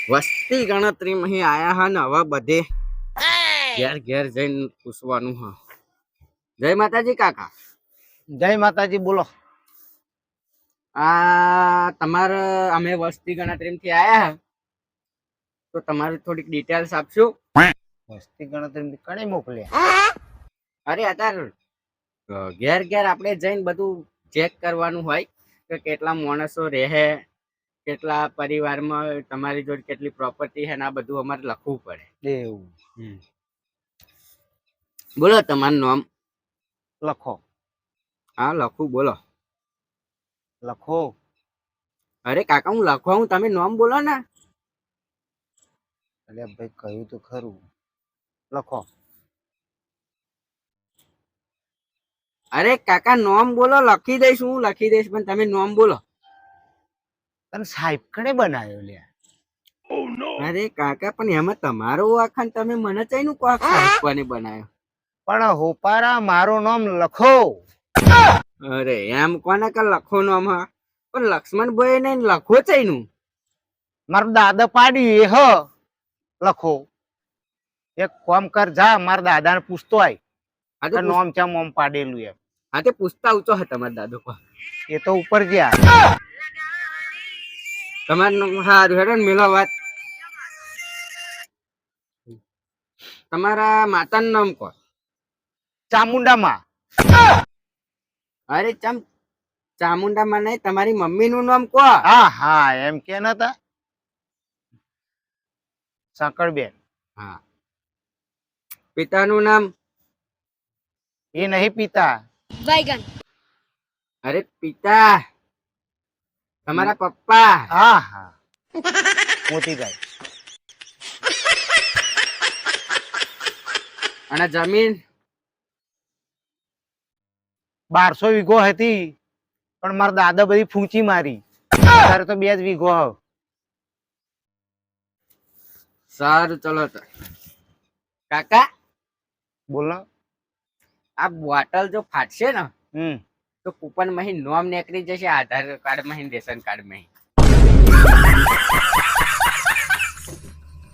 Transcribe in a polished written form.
વસ્તી ગણતરી માં આયા હા ને હવે બધે ઘેર ઘેર જઈને પૂછવાનું હા. જય માતાજી કાકા. જય માતાજી. બોલો. આ તમારે અમે વસ્તી ગણતરી થી આયા તો તમારી થોડીક ડિટેલ્સ આપશો. વસ્તી ગણતરી કણે મોકલ્યા? અરે અત્યારે ઘેર ઘેર આપણે જઈને બધું ચેક કરવાનું હોય કે કેટલા માણસો રહે, કેટલા પરિવારમાં તમારી જોડે કેટલી પ્રોપર્ટી છે ને આ બધું અમારે લખવું પડે. એવું? બોલો તમારું નામ. લખો. હા લખું. બોલો. લખો. અરે કાકા હું લખવા હું, તમે નામ બોલો ને. અરે ભાઈ કહ્યું તો ખરું. લખો. અરે કાકા નામ બોલો, લખી દઈશ હું લખી દઈશ, પણ તમે નામ બોલો. તને સાહેબ કણે બનાવ્યો લ્યા? અરે કાકા પણ એમાં તમારો આખા તમે મને ચાઈનું કોક સાહેબને બનાવ્યો. પણ હોપારા મારું નામ લખો. અરે એમ કોને કે લખો નામ હા, પણ લક્ષ્મણભાઈ ને લખો ચાઈનું. મારો દાદા પાડી એ હ લખો. એક કામ કર, જા મારા દાદા ને પૂછતો આય નામ ચા મોમ પાડેલું એમ. હા તે પૂછતા ઊંચો હે તમારા દાદો કો. એ તો ઉપર ગયા. તમારું સારું હેડો ને મેલો વાત. તમારા માતાનું નામ કો. ચામુંડામાં. અરે ચામુંડામાં નહીં, તમારી મમ્મી નું નામ કો. હા હા એમ કે નતા સાંકળબેન. હા. પિતાનું નામ? એ નહીં પિતા. बैगन। અરે પિતા તમારા પપ્પા. હા હા મોતીભાઈ. અને જમીન? 1200 વીઘો હતી, પણ મારા દાદા બધી ફૂંચી મારી. અત્યારે તો 2 જ વીઘો હ. સારું ચલો તો. કાકા બોલો. આ બોટલ જો ફાટશે ને તો કૂપન માં નોમ નીકળી જશે, આધાર કાર્ડ માં રેશન કાર્ડ માં.